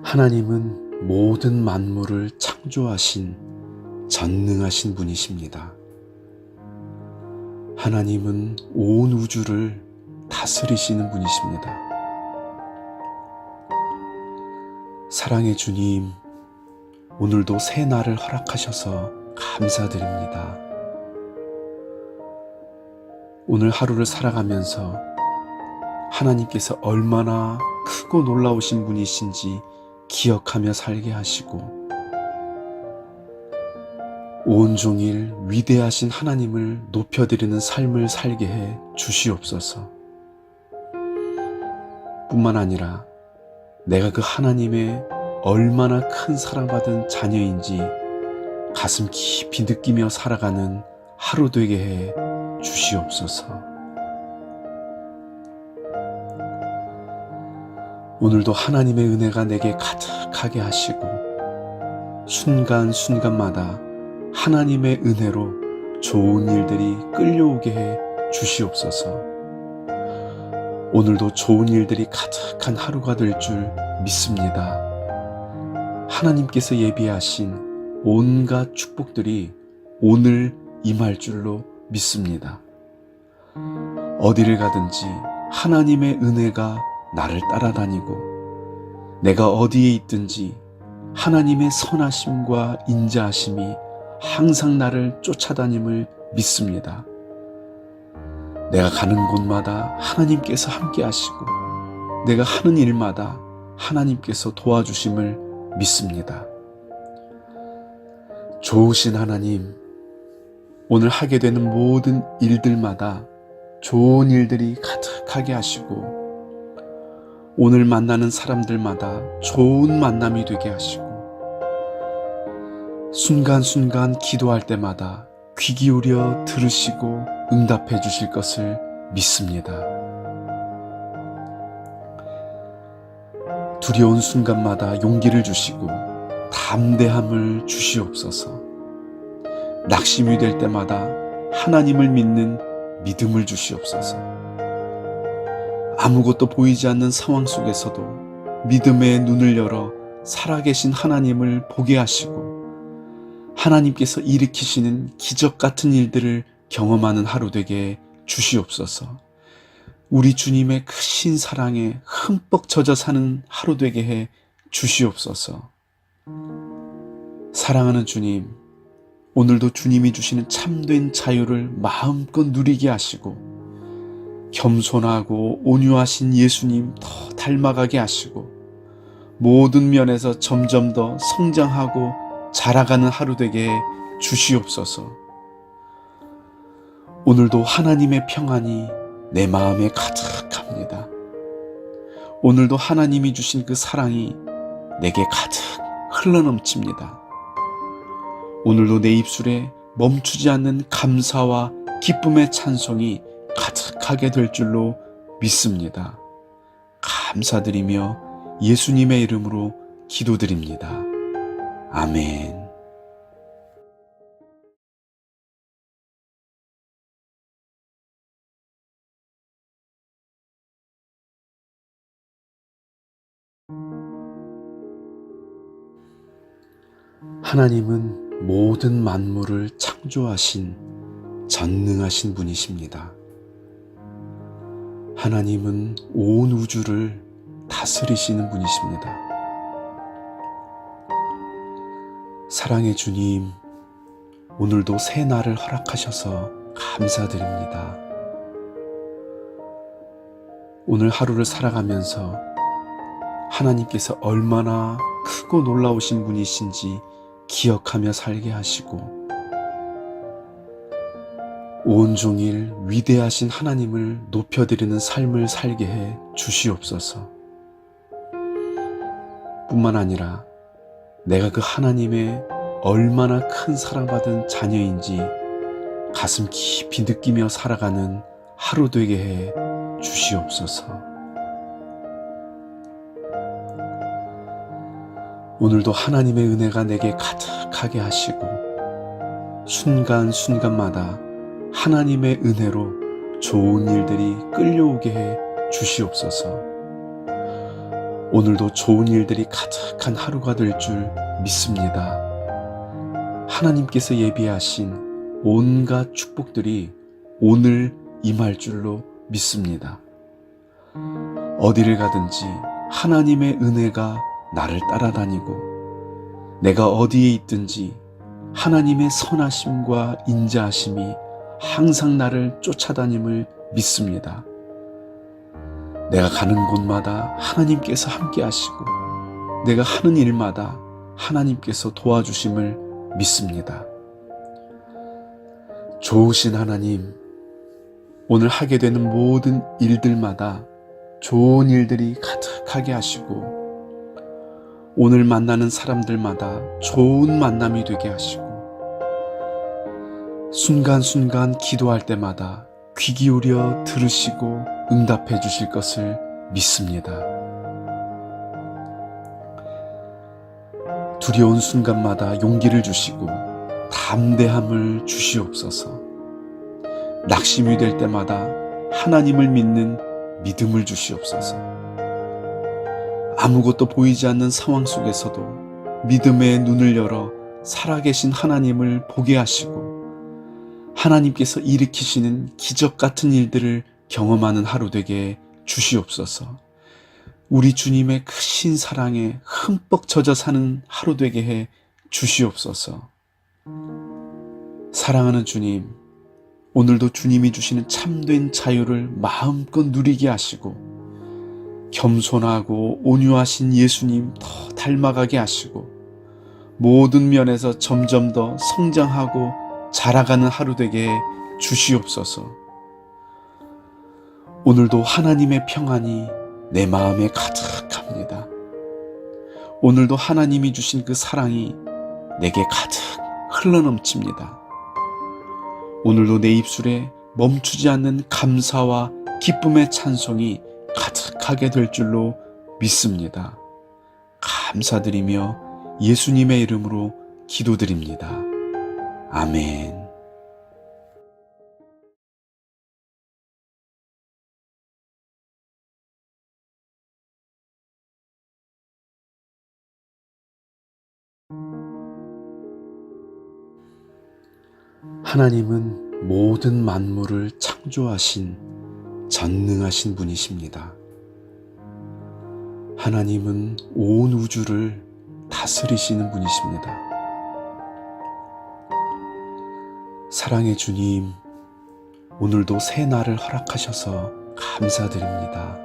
하나님은 모든 만물을 창조하신 전능하신 분이십니다. 하나님은 온 우주를 다스리시는 분이십니다. 사랑의 주님, 오늘도 새 날을 허락하셔서 감사드립니다. 오늘 하루를 살아가면서 하나님께서 얼마나 크고 놀라우신 분이신지 기억하며 살게 하시고, 온종일 위대하신 하나님을 높여드리는 삶을 살게 해 주시옵소서. 뿐만 아니라 내가 그 하나님의 얼마나 큰 사랑받은 자녀인지 가슴 깊이 느끼며 살아가는 하루 되게 해 주시옵소서. 오늘도 하나님의 은혜가 내게 가득하게 하시고 순간순간마다 하나님의 은혜로 좋은 일들이 끌려오게 해 주시옵소서. 오늘도 좋은 일들이 가득한 하루가 될 줄 믿습니다. 하나님께서 예비하신 온갖 축복들이 오늘 임할 줄로 믿습니다. 어디를 가든지 하나님의 은혜가 나를 따라다니고, 내가 어디에 있든지 하나님의 선하심과 인자하심이 항상 나를 쫓아다님을 믿습니다. 내가 가는 곳마다 하나님께서 함께 하시고, 내가 하는 일마다 하나님께서 도와주심을 믿습니다. 좋으신 하나님, 오늘 하게 되는 모든 일들마다 좋은 일들이 가득하게 하시고, 오늘 만나는 사람들마다 좋은 만남이 되게 하시고, 순간순간 기도할 때마다 귀 기울여 들으시고 응답해 주실 것을 믿습니다. 두려운 순간마다 용기를 주시고 담대함을 주시옵소서. 낙심이 될 때마다 하나님을 믿는 믿음을 주시옵소서. 아무것도 보이지 않는 상황 속에서도 믿음의 눈을 열어 살아계신 하나님을 보게 하시고, 하나님께서 일으키시는 기적 같은 일들을 경험하는 하루 되게 주시옵소서. 우리 주님의 크신 사랑에 흠뻑 젖어 사는 하루 되게 해 주시옵소서. 사랑하는 주님, 오늘도 주님이 주시는 참된 자유를 마음껏 누리게 하시고, 겸손하고 온유하신 예수님 더 닮아가게 하시고, 모든 면에서 점점 더 성장하고 자라가는 하루 되게 해 주시옵소서. 오늘도 하나님의 평안이 내 마음에 가득합니다. 오늘도 하나님이 주신 그 사랑이 내게 가득 흘러넘칩니다. 오늘도 내 입술에 멈추지 않는 감사와 기쁨의 찬송이 가득하게 될 줄로 믿습니다. 감사드리며 예수님의 이름으로 기도드립니다. 아멘. 하나님은 모든 만물을 창조하신 전능하신 분이십니다. 하나님은 온 우주를 다스리시는 분이십니다. 사랑의 주님, 오늘도 새 날을 허락하셔서 감사드립니다. 오늘 하루를 살아가면서 하나님께서 얼마나 크고 놀라우신 분이신지 기억하며 살게 하시고, 온종일 위대하신 하나님을 높여드리는 삶을 살게 해 주시옵소서. 뿐만 아니라 내가 그 하나님의 얼마나 큰 사랑받은 자녀인지 가슴 깊이 느끼며 살아가는 하루 되게 해 주시옵소서. 오늘도 하나님의 은혜가 내게 가득하게 하시고, 순간순간마다 하나님의 은혜로 좋은 일들이 끌려오게 해 주시옵소서. 오늘도 좋은 일들이 가득한 하루가 될 줄 믿습니다. 하나님께서 예비하신 온갖 축복들이 오늘 임할 줄로 믿습니다. 어디를 가든지 하나님의 은혜가 나를 따라다니고 내가 어디에 있든지 하나님의 선하심과 인자하심이 항상 나를 쫓아다님을 믿습니다. 내가 가는 곳마다 하나님께서 함께 하시고 내가 하는 일마다 하나님께서 도와주심을 믿습니다. 좋으신 하나님, 오늘 하게 되는 모든 일들마다 좋은 일들이 가득하게 하시고 오늘 만나는 사람들마다 좋은 만남이 되게 하시고 순간순간 기도할 때마다 귀 기울여 들으시고 응답해 주실 것을 믿습니다. 두려운 순간마다 용기를 주시고 담대함을 주시옵소서. 낙심이 될 때마다 하나님을 믿는 믿음을 주시옵소서. 아무것도 보이지 않는 상황 속에서도 믿음의 눈을 열어 살아계신 하나님을 보게 하시고 하나님께서 일으키시는 기적 같은 일들을 경험하는 하루 되게 주시옵소서. 우리 주님의 크신 사랑에 흠뻑 젖어 사는 하루 되게 해 주시옵소서. 사랑하는 주님, 오늘도 주님이 주시는 참된 자유를 마음껏 누리게 하시고 겸손하고 온유하신 예수님 더 닮아가게 하시고 모든 면에서 점점 더 성장하고 자라가는 하루 되게 해 주시옵소서. 오늘도 하나님의 평안이 내 마음에 가득합니다. 오늘도 하나님이 주신 그 사랑이 내게 가득 흘러넘칩니다. 오늘도 내 입술에 멈추지 않는 감사와 기쁨의 찬송이 가득하게 될 줄로 믿습니다. 감사드리며 예수님의 이름으로 기도드립니다. 아멘. 하나님은 모든 만물을 창조하신 전능하신 분이십니다. 하나님은 온 우주를 다스리시는 분이십니다. 사랑의 주님, 오늘도 새 날을 허락하셔서 감사드립니다.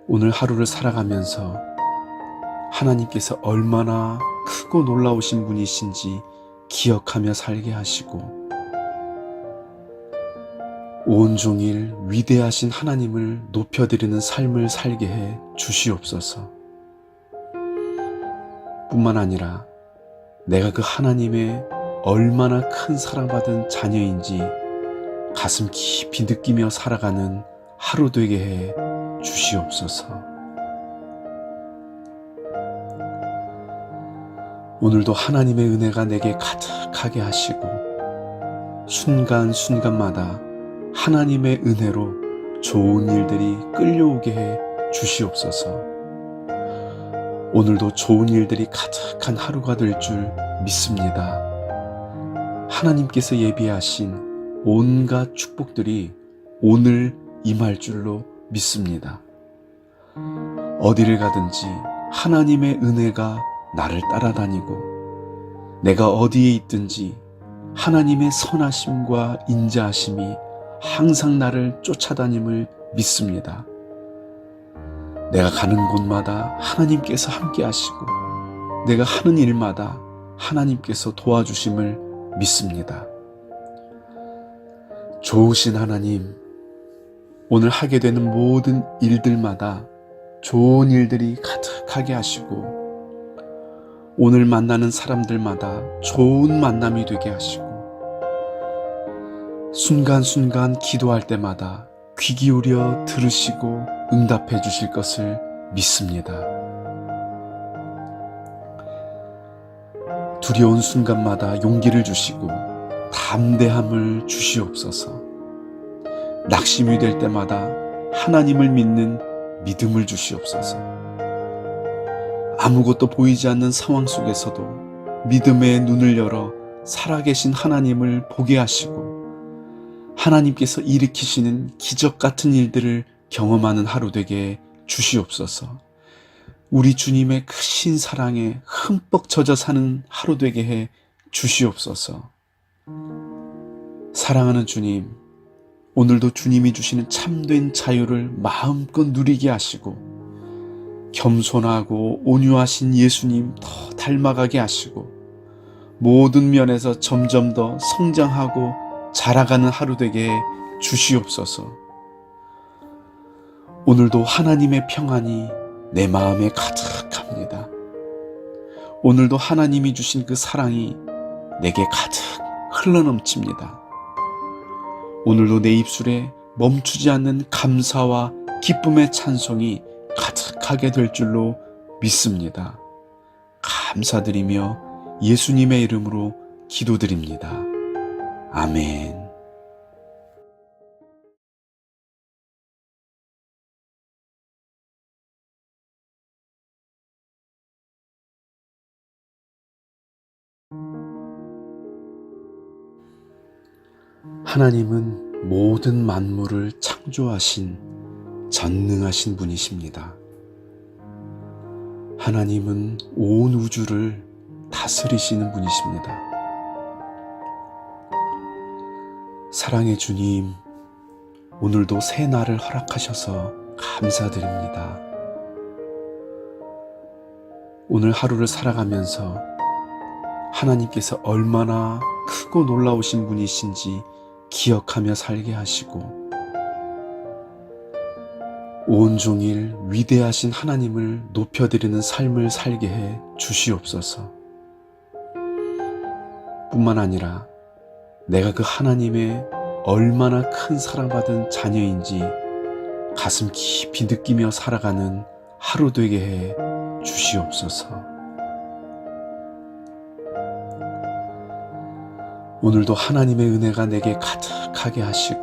오늘 하루를 살아가면서 하나님께서 얼마나 크고 놀라우신 분이신지 기억하며 살게 하시고 온종일 위대하신 하나님을 높여드리는 삶을 살게 해 주시옵소서. 뿐만 아니라 내가 그 하나님의 얼마나 큰 사랑받은 자녀인지 가슴 깊이 느끼며 살아가는 하루 되게 해 주시옵소서. 오늘도 하나님의 은혜가 내게 가득하게 하시고 순간순간마다 하나님의 은혜로 좋은 일들이 끌려오게 해 주시옵소서. 오늘도 좋은 일들이 가득한 하루가 될 줄 믿습니다. 하나님께서 예비하신 온갖 축복들이 오늘 임할 줄로 믿습니다. 어디를 가든지 하나님의 은혜가 나를 따라다니고 내가 어디에 있든지 하나님의 선하심과 인자하심이 항상 나를 쫓아다님을 믿습니다. 내가 가는 곳마다 하나님께서 함께 하시고 내가 하는 일마다 하나님께서 도와주심을 믿습니다. 좋으신 하나님, 오늘 하게 되는 모든 일들마다 좋은 일들이 가득하게 하시고 오늘 만나는 사람들마다 좋은 만남이 되게 하시고 순간순간 기도할 때마다 귀 기울여 들으시고 응답해 주실 것을 믿습니다. 두려운 순간마다 용기를 주시고 담대함을 주시옵소서. 낙심이 될 때마다 하나님을 믿는 믿음을 주시옵소서. 아무것도 보이지 않는 상황 속에서도 믿음의 눈을 열어 살아계신 하나님을 보게 하시고 하나님께서 일으키시는 기적 같은 일들을 경험하는 하루 되게 주시옵소서. 우리 주님의 크신 사랑에 흠뻑 젖어 사는 하루 되게 해 주시옵소서. 사랑하는 주님, 오늘도 주님이 주시는 참된 자유를 마음껏 누리게 하시고 겸손하고 온유하신 예수님 더 닮아가게 하시고 모든 면에서 점점 더 성장하고 자라가는 하루 되게 해 주시옵소서. 오늘도 하나님의 평안이 내 마음에 가득합니다. 오늘도 하나님이 주신 그 사랑이 내게 가득 흘러넘칩니다. 오늘도 내 입술에 멈추지 않는 감사와 기쁨의 찬송이 가득하게 될 줄로 믿습니다. 감사드리며 예수님의 이름으로 기도드립니다. 아멘. 하나님은 모든 만물을 창조하신 전능하신 분이십니다. 하나님은 온 우주를 다스리시는 분이십니다. 사랑의 주님, 오늘도 새 날을 허락하셔서 감사드립니다. 오늘 하루를 살아가면서 하나님께서 얼마나 크고 놀라우신 분이신지 기억하며 살게 하시고 온종일 위대하신 하나님을 높여드리는 삶을 살게 해 주시옵소서. 뿐만 아니라 내가 그 하나님의 얼마나 큰 사랑받은 자녀인지 가슴 깊이 느끼며 살아가는 하루 되게 해 주시옵소서. 오늘도 하나님의 은혜가 내게 가득하게 하시고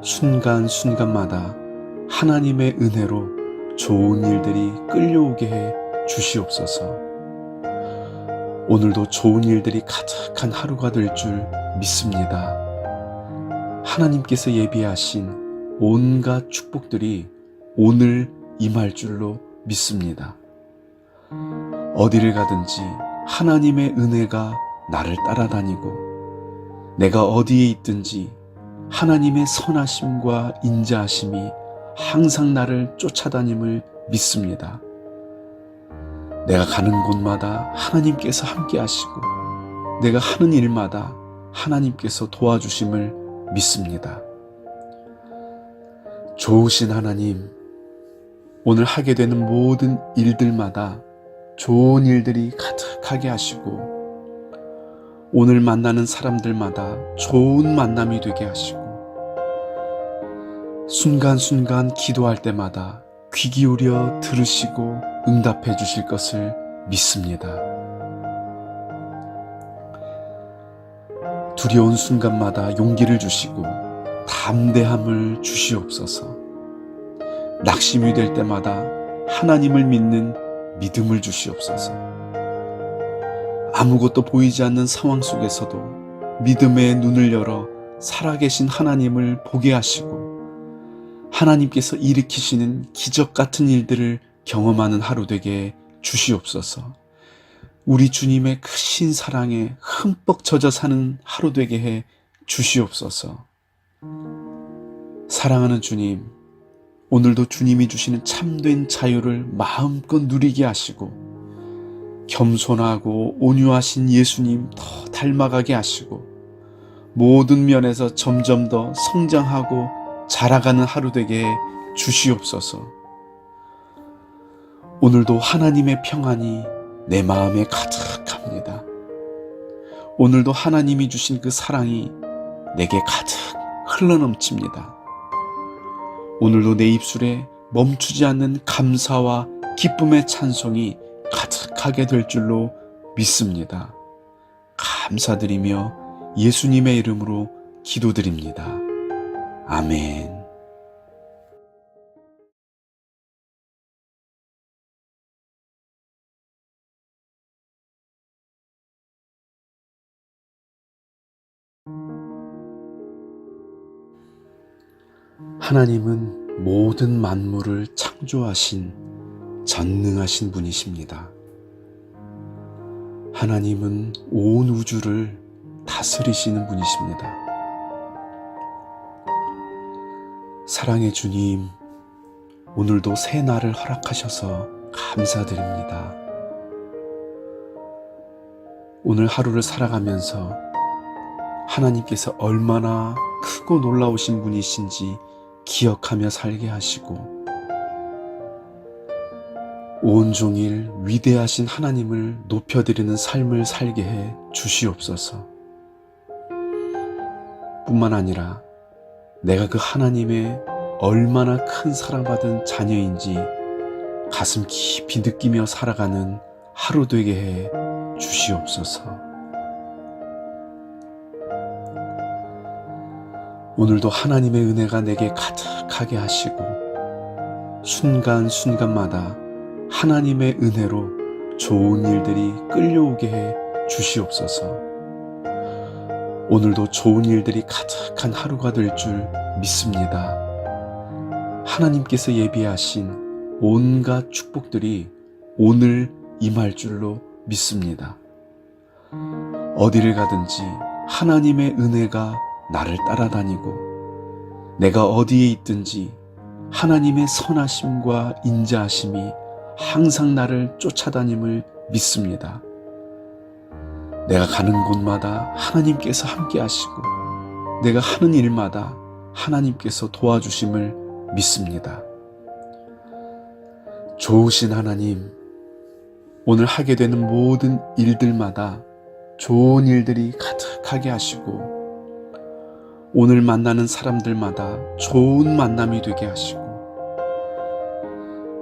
순간순간마다 하나님의 은혜로 좋은 일들이 끌려오게 해 주시옵소서. 오늘도 좋은 일들이 가득한 하루가 될 줄 믿습니다. 하나님께서 예비하신 온갖 축복들이 오늘 임할 줄로 믿습니다. 어디를 가든지 하나님의 은혜가 나를 따라다니고 내가 어디에 있든지 하나님의 선하심과 인자하심이 항상 나를 쫓아다님을 믿습니다. 내가 가는 곳마다 하나님께서 함께 하시고 내가 하는 일마다 하나님께서 도와주심을 믿습니다. 좋으신 하나님, 오늘 하게 되는 모든 일들마다 좋은 일들이 가득하게 하시고 오늘 만나는 사람들마다 좋은 만남이 되게 하시고 순간순간 기도할 때마다 귀 기울여 들으시고 응답해 주실 것을 믿습니다. 두려운 순간마다 용기를 주시고 담대함을 주시옵소서. 낙심이 될 때마다 하나님을 믿는 믿음을 주시옵소서. 아무것도 보이지 않는 상황 속에서도 믿음의 눈을 열어 살아계신 하나님을 보게 하시고 하나님께서 일으키시는 기적 같은 일들을 경험하는 하루 되게 주시옵소서. 우리 주님의 크신 사랑에 흠뻑 젖어 사는 하루 되게 해 주시옵소서. 사랑하는 주님, 오늘도 주님이 주시는 참된 자유를 마음껏 누리게 하시고 겸손하고 온유하신 예수님 더 닮아가게 하시고 모든 면에서 점점 더 성장하고 자라가는 하루 되게 해 주시옵소서. 오늘도 하나님의 평안이 내 마음에 가득합니다. 오늘도 하나님이 주신 그 사랑이 내게 가득 흘러넘칩니다. 오늘도 내 입술에 멈추지 않는 감사와 기쁨의 찬송이 가득하게 될 줄로 믿습니다. 감사드리며 예수님의 이름으로 기도드립니다. 아멘. 하나님은 모든 만물을 창조하신 전능하신 분이십니다. 하나님은 온 우주를 다스리시는 분이십니다. 사랑의 주님, 오늘도 새 날을 허락하셔서 감사드립니다. 오늘 하루를 살아가면서 하나님께서 얼마나 크고 놀라우신 분이신지 기억하며 살게 하시고, 온종일 위대하신 하나님을 높여드리는 삶을 살게 해 주시옵소서. 뿐만 아니라 내가 그 하나님의 얼마나 큰 사랑받은 자녀인지 가슴 깊이 느끼며 살아가는 하루 되게 해 주시옵소서. 오늘도 하나님의 은혜가 내게 가득하게 하시고, 순간순간마다 하나님의 은혜로 좋은 일들이 끌려오게 해 주시옵소서. 오늘도 좋은 일들이 가득한 하루가 될 줄 믿습니다. 하나님께서 예비하신 온갖 축복들이 오늘 임할 줄로 믿습니다. 어디를 가든지 하나님의 은혜가 나를 따라다니고, 내가 어디에 있든지 하나님의 선하심과 인자하심이 항상 나를 쫓아다님을 믿습니다. 내가 가는 곳마다 하나님께서 함께 하시고, 내가 하는 일마다 하나님께서 도와주심을 믿습니다. 좋으신 하나님, 오늘 하게 되는 모든 일들마다 좋은 일들이 가득하게 하시고, 오늘 만나는 사람들마다 좋은 만남이 되게 하시고,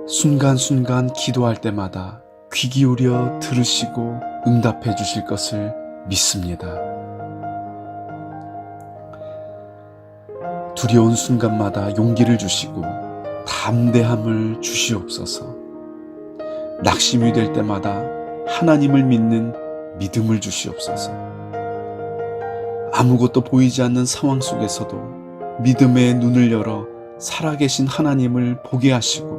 순간순간 기도할 때마다 귀 기울여 들으시고 응답해 주실 것을 믿습니다. 두려운 순간마다 용기를 주시고 담대함을 주시옵소서. 낙심이 될 때마다 하나님을 믿는 믿음을 주시옵소서. 아무것도 보이지 않는 상황 속에서도 믿음의 눈을 열어 살아계신 하나님을 보게 하시고,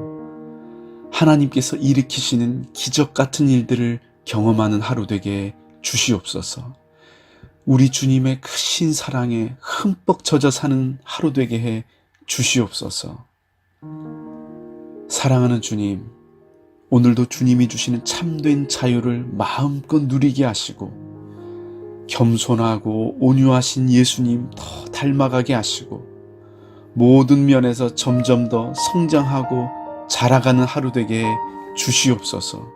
하나님께서 일으키시는 기적 같은 일들을 경험하는 하루 되게 주시옵소서. 우리 주님의 크신 사랑에 흠뻑 젖어 사는 하루 되게 해 주시옵소서. 사랑하는 주님, 오늘도 주님이 주시는 참된 자유를 마음껏 누리게 하시고, 겸손하고 온유하신 예수님 더 닮아가게 하시고, 모든 면에서 점점 더 성장하고 자라가는 하루 되게 주시옵소서.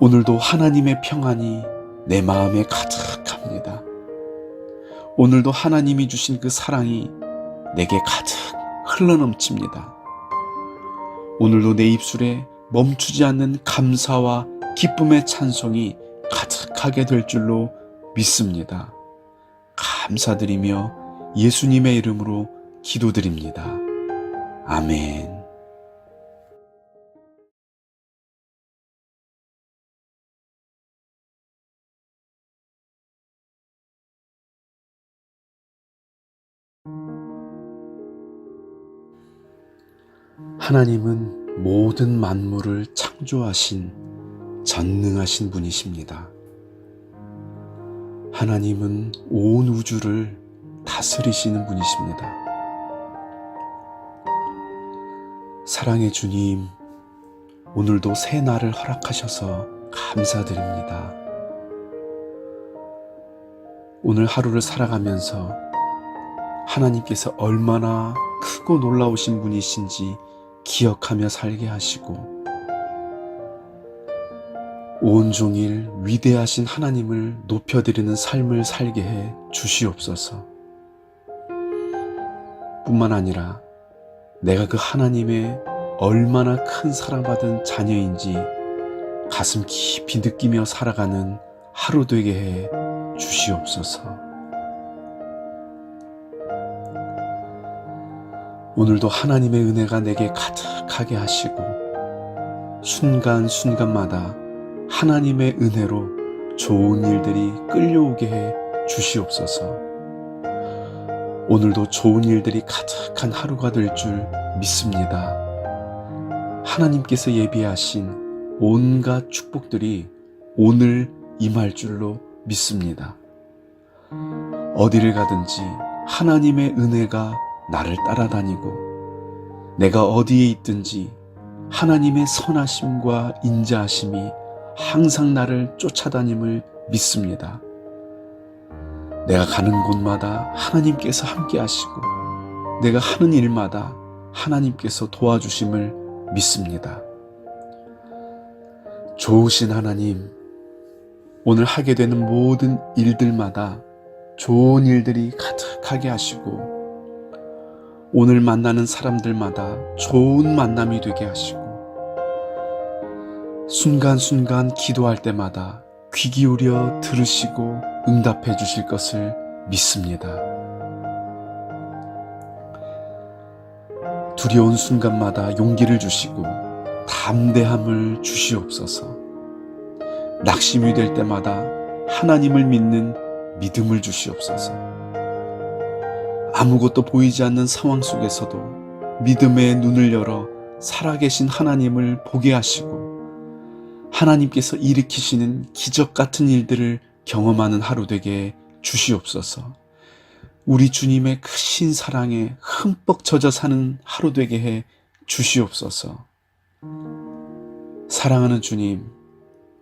오늘도 하나님의 평안이 내 마음에 가득합니다. 오늘도 하나님이 주신 그 사랑이 내게 가득 흘러넘칩니다. 오늘도 내 입술에 멈추지 않는 감사와 기쁨의 찬송이 가득하게 될 줄로 믿습니다. 감사드리며 예수님의 이름으로 기도드립니다. 아멘. 하나님은 모든 만물을 창조하신 전능하신 분이십니다. 하나님은 온 우주를 다스리시는 분이십니다. 사랑의 주님, 오늘도 새 날을 허락하셔서 감사드립니다. 오늘 하루를 살아가면서 하나님께서 얼마나 크고 놀라우신 분이신지 기억하며 살게 하시고, 온종일 위대하신 하나님을 높여드리는 삶을 살게 해 주시옵소서. 뿐만 아니라 내가 그 하나님의 얼마나 큰 사랑받은 자녀인지 가슴 깊이 느끼며 살아가는 하루 되게 해 주시옵소서. 오늘도 하나님의 은혜가 내게 가득하게 하시고, 순간순간마다 하나님의 은혜로 좋은 일들이 끌려오게 해 주시옵소서. 오늘도 좋은 일들이 가득한 하루가 될 줄 믿습니다. 하나님께서 예비하신 온갖 축복들이 오늘 임할 줄로 믿습니다. 어디를 가든지 하나님의 은혜가 나를 따라다니고 내가 어디에 있든지 하나님의 선하심과 인자하심이 항상 나를 쫓아다님을 믿습니다. 내가 가는 곳마다 하나님께서 함께 하시고 내가 하는 일마다 하나님께서 도와주심을 믿습니다. 좋으신 하나님, 오늘 하게 되는 모든 일들마다 좋은 일들이 가득하게 하시고 오늘 만나는 사람들마다 좋은 만남이 되게 하시고 순간순간 기도할 때마다 귀 기울여 들으시고 응답해 주실 것을 믿습니다. 두려운 순간마다 용기를 주시고 담대함을 주시옵소서. 낙심이 될 때마다 하나님을 믿는 믿음을 주시옵소서. 아무것도 보이지 않는 상황 속에서도 믿음의 눈을 열어 살아계신 하나님을 보게 하시고 하나님께서 일으키시는 기적 같은 일들을 경험하는 하루 되게 주시옵소서. 우리 주님의 크신 사랑에 흠뻑 젖어 사는 하루 되게 해 주시옵소서. 사랑하는 주님,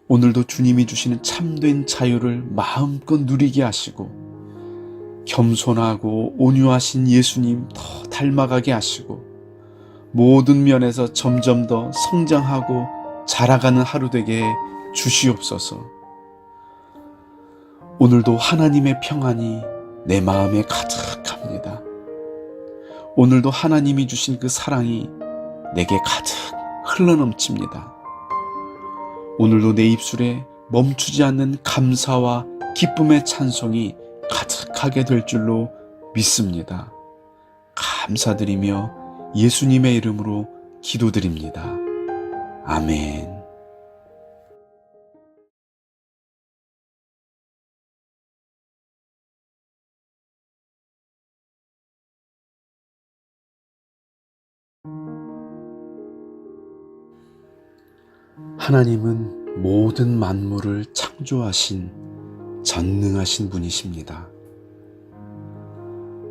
오늘도 주님이 주시는 참된 자유를 마음껏 누리게 하시고 겸손하고 온유하신 예수님 더 닮아가게 하시고 모든 면에서 점점 더 성장하고 자라가는 하루 되게 해 주시옵소서. 오늘도 하나님의 평안이 내 마음에 가득합니다. 오늘도 하나님이 주신 그 사랑이 내게 가득 흘러넘칩니다. 오늘도 내 입술에 멈추지 않는 감사와 기쁨의 찬송이 가득하게 될 줄로 믿습니다. 감사드리며 예수님의 이름으로 기도드립니다. 아멘. 하나님은 모든 만물을 창조하신 전능하신 분이십니다.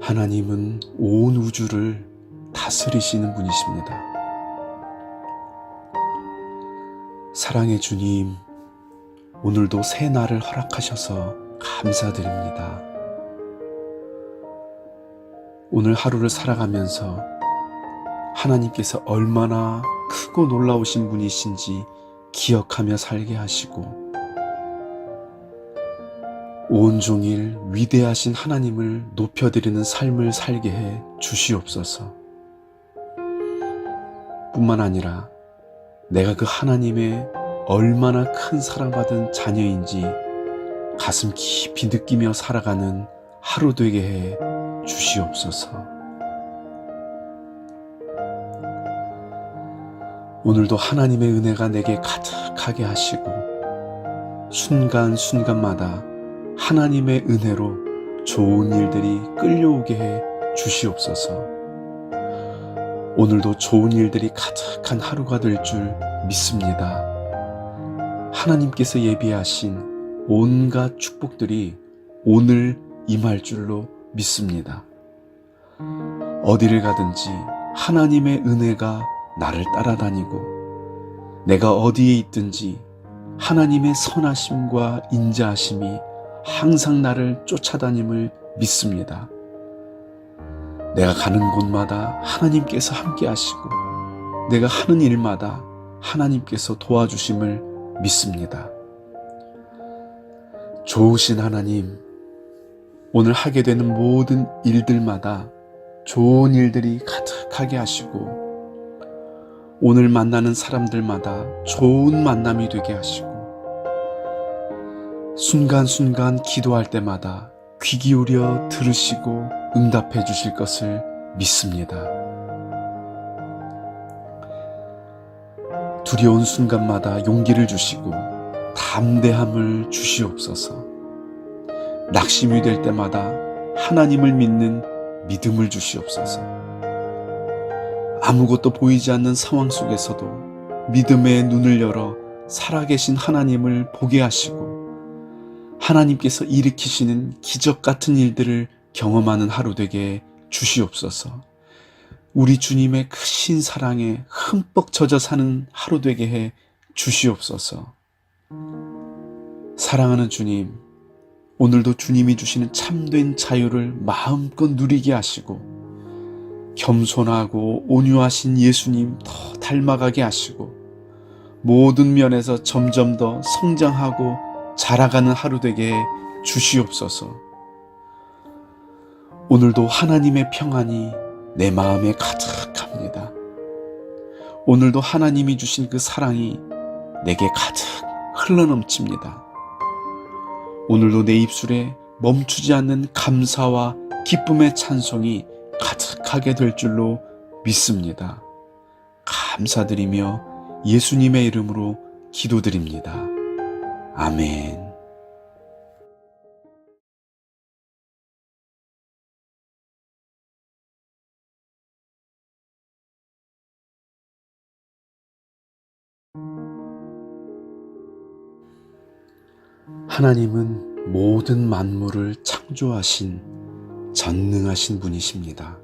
하나님은 온 우주를 다스리시는 분이십니다. 사랑의 주님, 오늘도 새 날을 허락하셔서 감사드립니다. 오늘 하루를 살아가면서 하나님께서 얼마나 크고 놀라우신 분이신지 기억하며 살게 하시고 온종일 위대하신 하나님을 높여드리는 삶을 살게 해 주시옵소서. 뿐만 아니라 내가 그 하나님의 얼마나 큰 사랑받은 자녀인지 가슴 깊이 느끼며 살아가는 하루 되게 해 주시옵소서. 오늘도 하나님의 은혜가 내게 가득하게 하시고 순간순간마다 하나님의 은혜로 좋은 일들이 끌려오게 해 주시옵소서. 오늘도 좋은 일들이 가득한 하루가 될 줄 믿습니다. 하나님께서 예비하신 온갖 축복들이 오늘 임할 줄로 믿습니다. 어디를 가든지 하나님의 은혜가 나를 따라다니고 내가 어디에 있든지 하나님의 선하심과 인자하심이 항상 나를 쫓아다님을 믿습니다. 내가 가는 곳마다 하나님께서 함께 하시고 내가 하는 일마다 하나님께서 도와주심을 믿습니다. 좋으신 하나님, 오늘 하게 되는 모든 일들마다 좋은 일들이 가득하게 하시고 오늘 만나는 사람들마다 좋은 만남이 되게 하시고 순간순간 기도할 때마다 귀 기울여 들으시고 응답해 주실 것을 믿습니다. 두려운 순간마다 용기를 주시고 담대함을 주시옵소서. 낙심이 될 때마다 하나님을 믿는 믿음을 주시옵소서. 아무것도 보이지 않는 상황 속에서도 믿음의 눈을 열어 살아계신 하나님을 보게 하시고 하나님께서 일으키시는 기적 같은 일들을 경험하는 하루 되게 주시옵소서. 우리 주님의 크신 사랑에 흠뻑 젖어 사는 하루 되게 해 주시옵소서. 사랑하는 주님, 오늘도 주님이 주시는 참된 자유를 마음껏 누리게 하시고 겸손하고 온유하신 예수님 더 닮아가게 하시고 모든 면에서 점점 더 성장하고 자라가는 하루 되게 해 주시옵소서. 오늘도 하나님의 평안이 내 마음에 가득합니다. 오늘도 하나님이 주신 그 사랑이 내게 가득 흘러넘칩니다. 오늘도 내 입술에 멈추지 않는 감사와 기쁨의 찬송이 가득하게 될 줄로 믿습니다. 감사드리며 예수님의 이름으로 기도드립니다. 아멘. 하나님은 모든 만물을 창조하신 전능하신 분이십니다.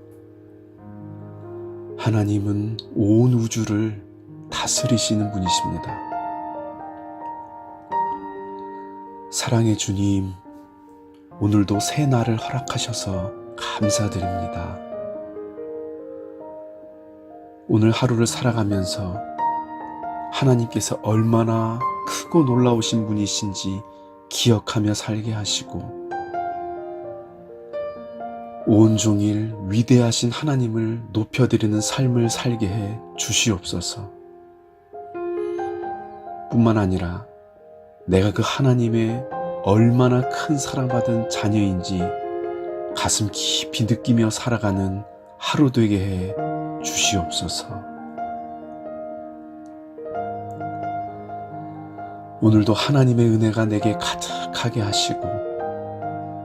하나님은 온 우주를 다스리시는 분이십니다. 사랑의 주님, 오늘도 새 날을 허락하셔서 감사드립니다. 오늘 하루를 살아가면서 하나님께서 얼마나 크고 놀라우신 분이신지 기억하며 살게 하시고 온종일 위대하신 하나님을 높여드리는 삶을 살게 해 주시옵소서. 뿐만 아니라 내가 그 하나님의 얼마나 큰 사랑받은 자녀인지 가슴 깊이 느끼며 살아가는 하루 되게 해 주시옵소서. 오늘도 하나님의 은혜가 내게 가득하게 하시고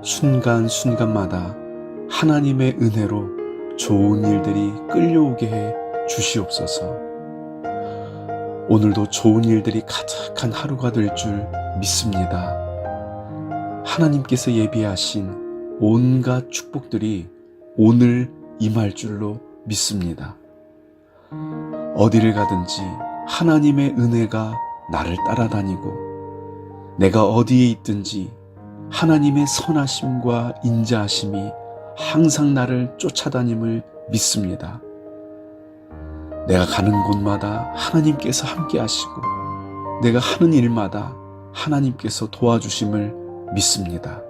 순간순간마다 하나님의 은혜로 좋은 일들이 끌려오게 해 주시옵소서. 오늘도 좋은 일들이 가득한 하루가 될 줄 믿습니다. 하나님께서 예비하신 온갖 축복들이 오늘 임할 줄로 믿습니다. 어디를 가든지 하나님의 은혜가 나를 따라다니고 내가 어디에 있든지 하나님의 선하심과 인자하심이 항상 나를 쫓아다님을 믿습니다. 내가 가는 곳마다 하나님께서 함께 하시고 내가 하는 일마다 하나님께서 도와주심을 믿습니다.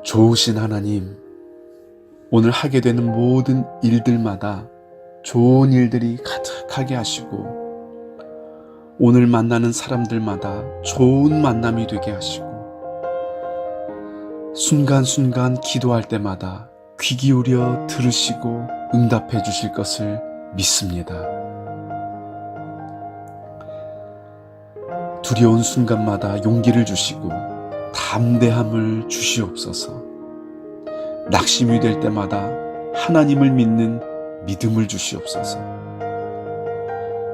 좋으신 하나님, 오늘 하게 되는 모든 일들마다 좋은 일들이 가득하게 하시고 오늘 만나는 사람들마다 좋은 만남이 되게 하시고 순간순간 기도할 때마다 귀 기울여 들으시고 응답해 주실 것을 믿습니다. 두려운 순간마다 용기를 주시고 담대함을 주시옵소서. 낙심이 될 때마다 하나님을 믿는 믿음을 주시옵소서.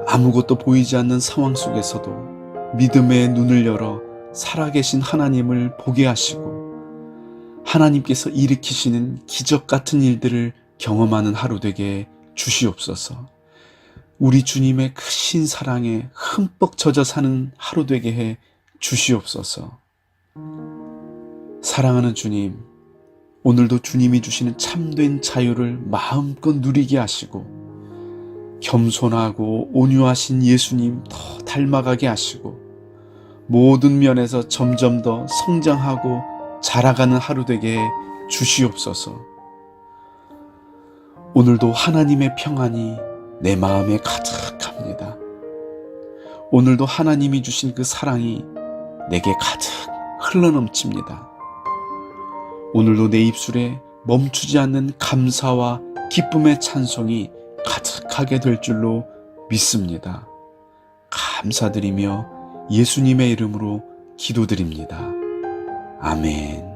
아무것도 보이지 않는 상황 속에서도 믿음의 눈을 열어 살아계신 하나님을 보게 하시고 하나님께서 일으키시는 기적 같은 일들을 경험하는 하루 되게 주시옵소서. 우리 주님의 크신 사랑에 흠뻑 젖어 사는 하루 되게 해 주시옵소서. 사랑하는 주님, 오늘도 주님이 주시는 참된 자유를 마음껏 누리게 하시고 겸손하고 온유하신 예수님 더 닮아가게 하시고 모든 면에서 점점 더 성장하고 자라가는 하루 되게 해 주시옵소서. 오늘도 하나님의 평안이 내 마음에 가득합니다. 오늘도 하나님이 주신 그 사랑이 내게 가득 흘러넘칩니다. 오늘도 내 입술에 멈추지 않는 감사와 기쁨의 찬송이 가득하게 될 줄로 믿습니다. 감사드리며 예수님의 이름으로 기도드립니다. 아멘.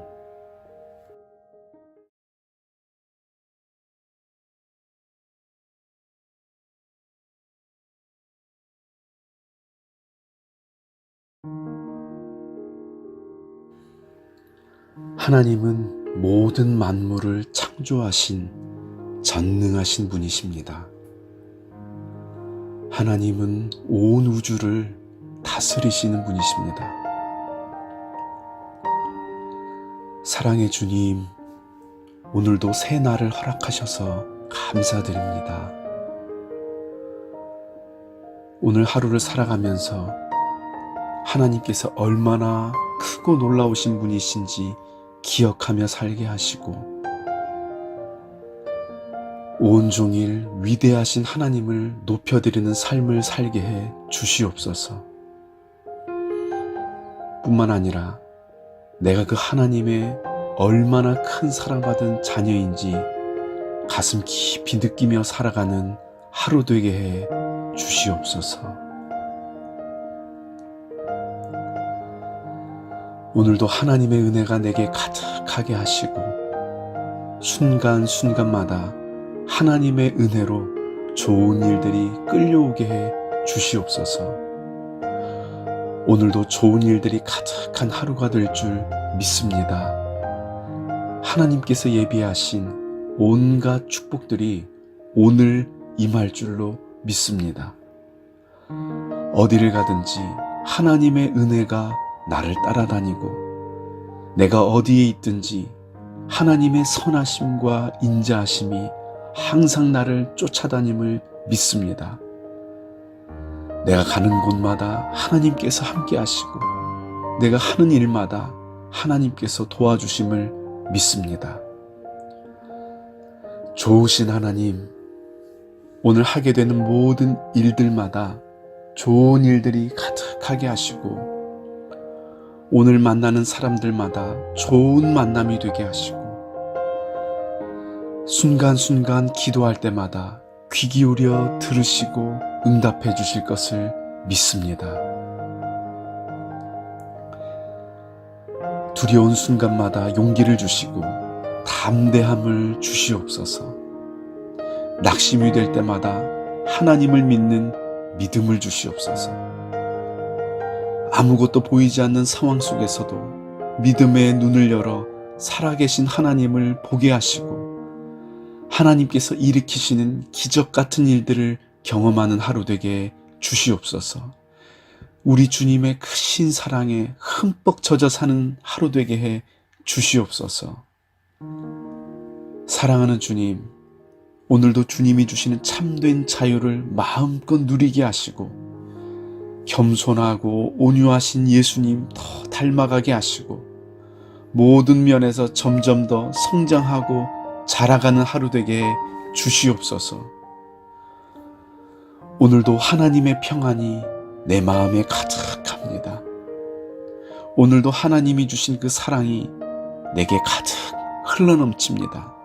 하나님은 모든 만물을 창조하신 전능하신 분이십니다. 하나님은 온 우주를 다스리시는 분이십니다. 사랑의 주님, 오늘도 새 날을 허락하셔서 감사드립니다. 오늘 하루를 살아가면서 하나님께서 얼마나 크고 놀라우신 분이신지 기억하며 살게 하시고, 온종일 위대하신 하나님을 높여드리는 삶을 살게 해 주시옵소서. 뿐만 아니라 내가 그 하나님의 얼마나 큰 사랑받은 자녀인지 가슴 깊이 느끼며 살아가는 하루 되게 해 주시옵소서. 오늘도 하나님의 은혜가 내게 가득하게 하시고, 순간순간마다 하나님의 은혜로 좋은 일들이 끌려오게 해 주시옵소서. 오늘도 좋은 일들이 가득한 하루가 될 줄 믿습니다. 하나님께서 예비하신 온갖 축복들이 오늘 임할 줄로 믿습니다. 어디를 가든지 하나님의 은혜가 나를 따라다니고, 내가 어디에 있든지 하나님의 선하심과 인자하심이 항상 나를 쫓아다님을 믿습니다. 내가 가는 곳마다 하나님께서 함께 하시고, 내가 하는 일마다 하나님께서 도와주심을 믿습니다. 좋으신 하나님, 오늘 하게 되는 모든 일들마다 좋은 일들이 가득하게 하시고, 오늘 만나는 사람들마다 좋은 만남이 되게 하시고, 순간순간 기도할 때마다 귀 기울여 들으시고 응답해 주실 것을 믿습니다. 두려운 순간마다 용기를 주시고 담대함을 주시옵소서. 낙심이 될 때마다 하나님을 믿는 믿음을 주시옵소서. 아무것도 보이지 않는 상황 속에서도 믿음의 눈을 열어 살아계신 하나님을 보게 하시고, 하나님께서 일으키시는 기적 같은 일들을 경험하는 하루 되게 주시옵소서. 우리 주님의 크신 사랑에 흠뻑 젖어 사는 하루 되게 해 주시옵소서. 사랑하는 주님, 오늘도 주님이 주시는 참된 자유를 마음껏 누리게 하시고, 겸손하고 온유하신 예수님 더 닮아가게 하시고, 모든 면에서 점점 더 성장하고 자라가는 하루 되게 해 주시옵소서. 오늘도 하나님의 평안이 내 마음에 가득합니다. 오늘도 하나님이 주신 그 사랑이 내게 가득 흘러넘칩니다.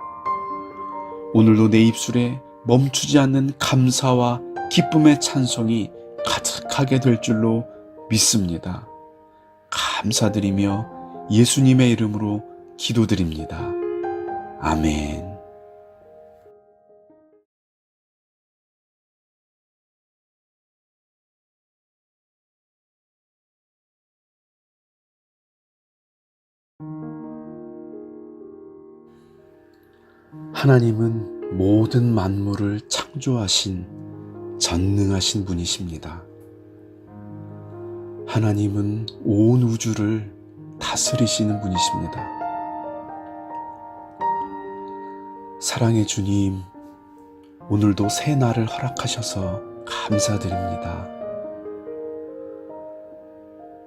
오늘도 내 입술에 멈추지 않는 감사와 기쁨의 찬송이 가득하게 될 줄로 믿습니다. 감사드리며 예수님의 이름으로 기도드립니다. 아멘. 하나님은 모든 만물을 창조하신 전능하신 분이십니다. 하나님은 온 우주를 다스리시는 분이십니다. 사랑의 주님, 오늘도 새 날을 허락하셔서 감사드립니다.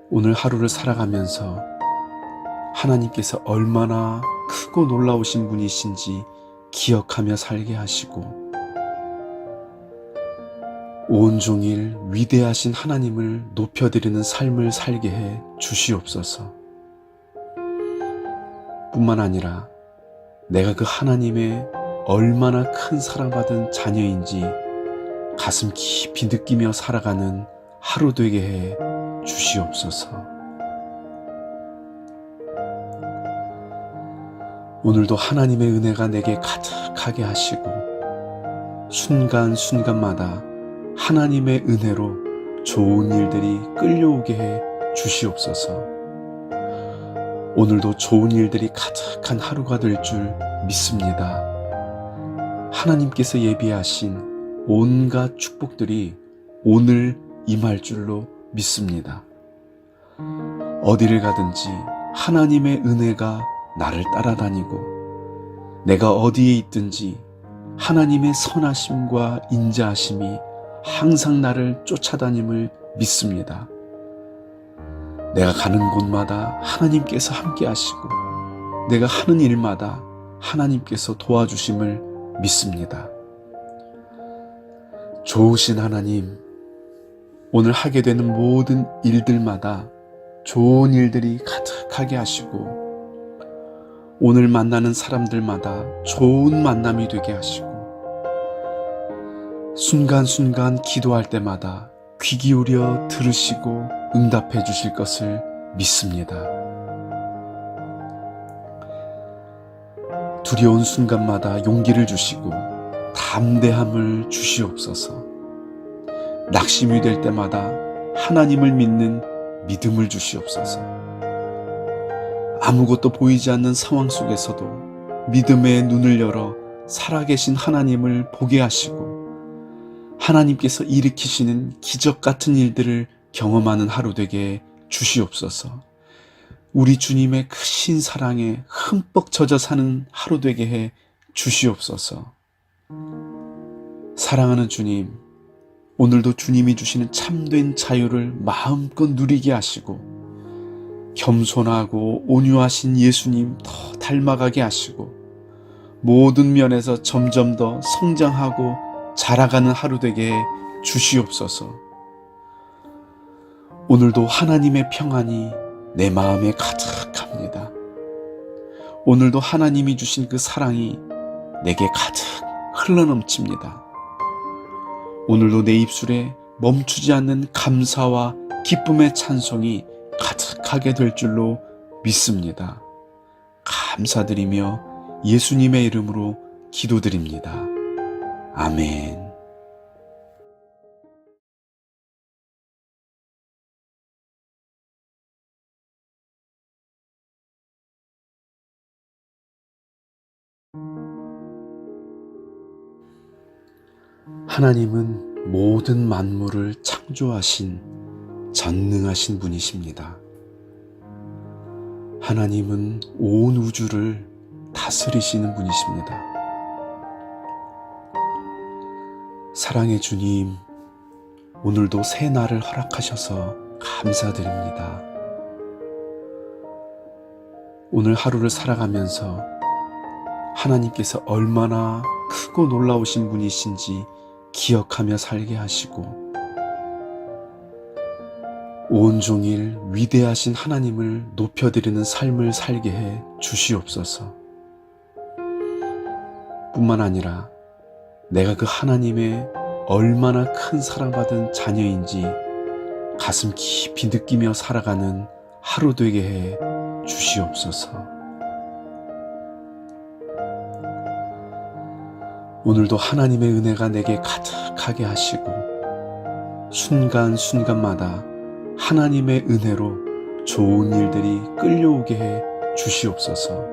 오늘 하루를 살아가면서 하나님께서 얼마나 크고 놀라우신 분이신지 기억하며 살게 하시고, 온종일 위대하신 하나님을 높여드리는 삶을 살게 해 주시옵소서. 뿐만 아니라 내가 그 하나님의 얼마나 큰 사랑받은 자녀인지 가슴 깊이 느끼며 살아가는 하루 되게 해 주시옵소서. 오늘도 하나님의 은혜가 내게 가득하게 하시고, 순간순간마다 하나님의 은혜로 좋은 일들이 끌려오게 해 주시옵소서. 오늘도 좋은 일들이 가득한 하루가 될 줄 믿습니다. 하나님께서 예비하신 온갖 축복들이 오늘 임할 줄로 믿습니다. 어디를 가든지 하나님의 은혜가 나를 따라다니고 내가 어디에 있든지 하나님의 선하심과 인자하심이 항상 나를 쫓아다님을 믿습니다. 내가 가는 곳마다 하나님께서 함께 하시고 내가 하는 일마다 하나님께서 도와주심을 믿습니다. 좋으신 하나님, 오늘 하게 되는 모든 일들마다 좋은 일들이 가득하게 하시고 오늘 만나는 사람들마다 좋은 만남이 되게 하시고 순간순간 기도할 때마다 귀 기울여 들으시고 응답해 주실 것을 믿습니다. 두려운 순간마다 용기를 주시고 담대함을 주시옵소서. 낙심이 될 때마다 하나님을 믿는 믿음을 주시옵소서. 아무것도 보이지 않는 상황 속에서도 믿음의 눈을 열어 살아계신 하나님을 보게 하시고 하나님께서 일으키시는 기적 같은 일들을 경험하는 하루 되게 주시옵소서. 우리 주님의 크신 사랑에 흠뻑 젖어 사는 하루 되게 해 주시옵소서. 사랑하는 주님, 오늘도 주님이 주시는 참된 자유를 마음껏 누리게 하시고 겸손하고 온유하신 예수님 더 닮아가게 하시고 모든 면에서 점점 더 성장하고 자라가는 하루 되게 해 주시옵소서. 오늘도 하나님의 평안이 내 마음에 가득합니다. 오늘도 하나님이 주신 그 사랑이 내게 가득 흘러넘칩니다. 오늘도 내 입술에 멈추지 않는 감사와 기쁨의 찬송이 가득하게 될 줄로 믿습니다. 감사드리며 예수님의 이름으로 기도드립니다. 아멘. 하나님은 모든 만물을 창조하신 전능하신 분이십니다. 하나님은 온 우주를 다스리시는 분이십니다. 사랑의 주님, 오늘도 새 날을 허락하셔서 감사드립니다. 오늘 하루를 살아가면서 하나님께서 얼마나 크고 놀라우신 분이신지 기억하며 살게 하시고 온종일 위대하신 하나님을 높여드리는 삶을 살게 해 주시옵소서. 뿐만 아니라 내가 그 하나님의 얼마나 큰 사랑받은 자녀인지 가슴 깊이 느끼며 살아가는 하루 되게 해 주시옵소서. 오늘도 하나님의 은혜가 내게 가득하게 하시고 순간순간마다 하나님의 은혜로 좋은 일들이 끌려오게 해 주시옵소서.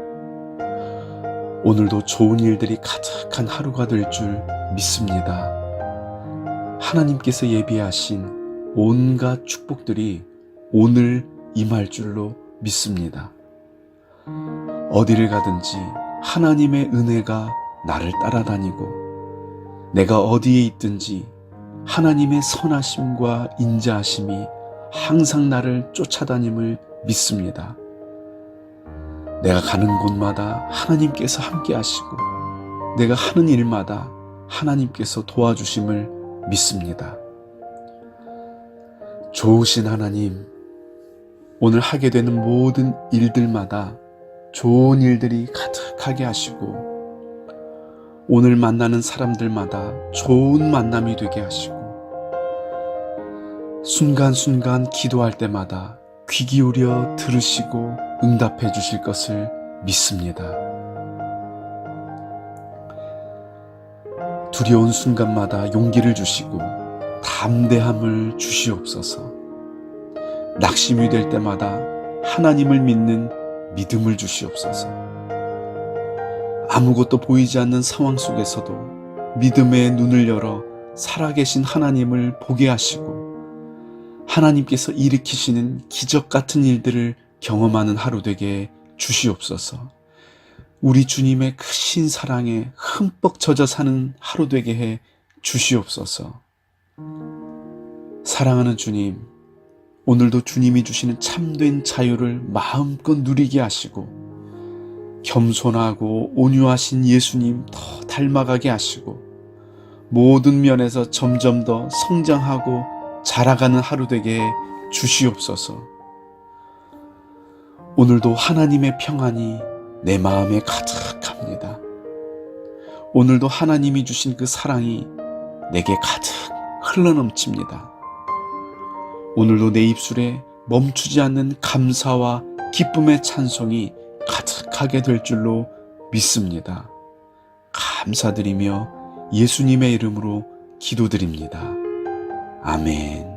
오늘도 좋은 일들이 가득한 하루가 될 줄 믿습니다. 하나님께서 예비하신 온갖 축복들이 오늘 임할 줄로 믿습니다. 어디를 가든지 하나님의 은혜가 나를 따라다니고 내가 어디에 있든지 하나님의 선하심과 인자하심이 항상 나를 쫓아다님을 믿습니다. 내가 가는 곳마다 하나님께서 함께 하시고 내가 하는 일마다 하나님께서 도와주심을 믿습니다. 좋으신 하나님, 오늘 하게 되는 모든 일들마다 좋은 일들이 가득하게 하시고 오늘 만나는 사람들마다 좋은 만남이 되게 하시고 순간순간 기도할 때마다 귀 기울여 들으시고 응답해 주실 것을 믿습니다. 두려운 순간마다 용기를 주시고 담대함을 주시옵소서. 낙심이 될 때마다 하나님을 믿는 믿음을 주시옵소서. 아무것도 보이지 않는 상황 속에서도 믿음의 눈을 열어 살아계신 하나님을 보게 하시고 하나님께서 일으키시는 기적 같은 일들을 경험하는 하루 되게 주시옵소서. 우리 주님의 크신 사랑에 흠뻑 젖어 사는 하루 되게 해 주시옵소서. 사랑하는 주님, 오늘도 주님이 주시는 참된 자유를 마음껏 누리게 하시고 겸손하고 온유하신 예수님 더 닮아가게 하시고 모든 면에서 점점 더 성장하고 자라가는 하루 되게 해 주시옵소서. 오늘도 하나님의 평안이 내 마음에 가득합니다. 오늘도 하나님이 주신 그 사랑이 내게 가득 흘러넘칩니다. 오늘도 내 입술에 멈추지 않는 감사와 기쁨의 찬송이 가득하게 될 줄로 믿습니다. 감사드리며 예수님의 이름으로 기도드립니다. 아멘.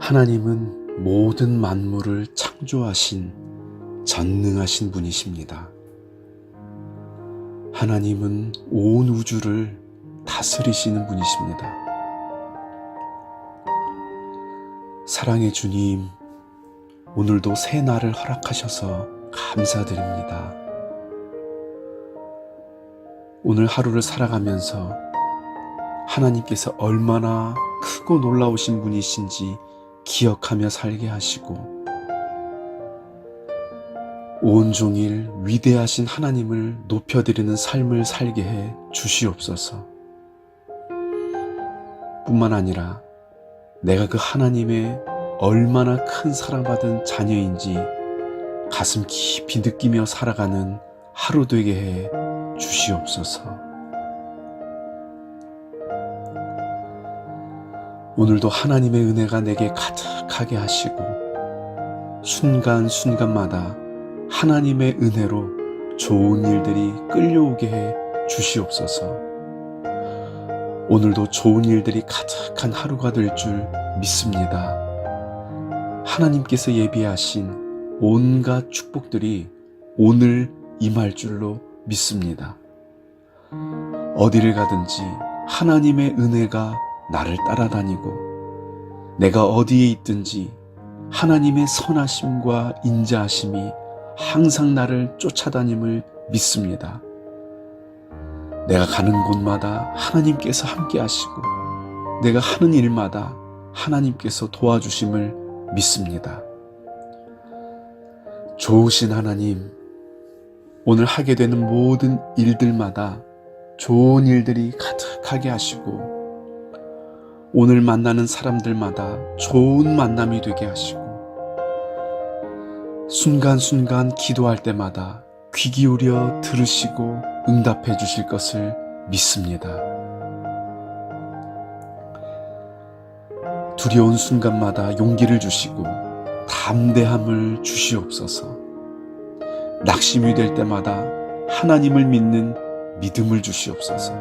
하나님은 모든 만물을 창조하신 전능하신 분이십니다. 하나님은 온 우주를 다스리시는 분이십니다. 사랑의 주님, 오늘도 새 날을 허락하셔서 감사드립니다. 오늘 하루를 살아가면서 하나님께서 얼마나 크고 놀라우신 분이신지 기억하며 살게 하시고 온종일 위대하신 하나님을 높여드리는 삶을 살게 해 주시옵소서. 뿐만 아니라 내가 그 하나님의 얼마나 큰 사랑받은 자녀인지 가슴 깊이 느끼며 살아가는 하루 되게 해 주시옵소서. 오늘도 하나님의 은혜가 내게 가득하게 하시고 순간순간마다 하나님의 은혜로 좋은 일들이 끌려오게 해 주시옵소서. 오늘도 좋은 일들이 가득한 하루가 될 줄 믿습니다. 하나님께서 예비하신 온갖 축복들이 오늘 임할 줄로 믿습니다. 어디를 가든지 하나님의 은혜가 나를 따라다니고 내가 어디에 있든지 하나님의 선하심과 인자하심이 항상 나를 쫓아다님을 믿습니다. 내가 가는 곳마다 하나님께서 함께 하시고 내가 하는 일마다 하나님께서 도와주심을 믿습니다. 좋으신 하나님, 오늘 하게 되는 모든 일들마다 좋은 일들이 가득하게 하시고 오늘 만나는 사람들마다 좋은 만남이 되게 하시고 순간순간 기도할 때마다 귀 기울여 들으시고 응답해 주실 것을 믿습니다. 두려운 순간마다 용기를 주시고 담대함을 주시옵소서. 낙심이 될 때마다 하나님을 믿는 믿음을 주시옵소서.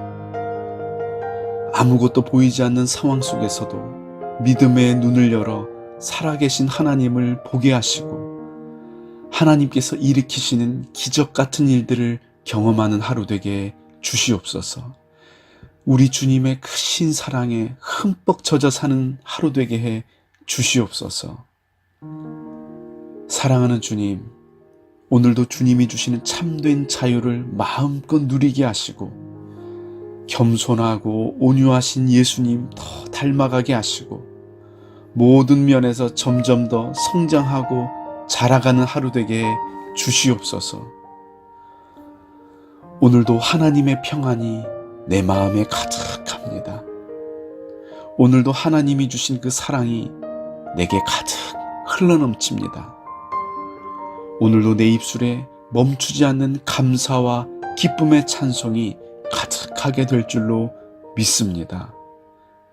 아무것도 보이지 않는 상황 속에서도 믿음의 눈을 열어 살아계신 하나님을 보게 하시고 하나님께서 일으키시는 기적 같은 일들을 경험하는 하루 되게 주시옵소서. 우리 주님의 크신 사랑에 흠뻑 젖어 사는 하루 되게 해 주시옵소서. 사랑하는 주님, 오늘도 주님이 주시는 참된 자유를 마음껏 누리게 하시고 겸손하고 온유하신 예수님 더 닮아가게 하시고 모든 면에서 점점 더 성장하고 자라가는 하루 되게 해 주시옵소서. 오늘도 하나님의 평안이 내 마음에 가득합니다. 오늘도 하나님이 주신 그 사랑이 내게 가득 흘러넘칩니다. 오늘도 내 입술에 멈추지 않는 감사와 기쁨의 찬송이 가득하게 될 줄로 믿습니다.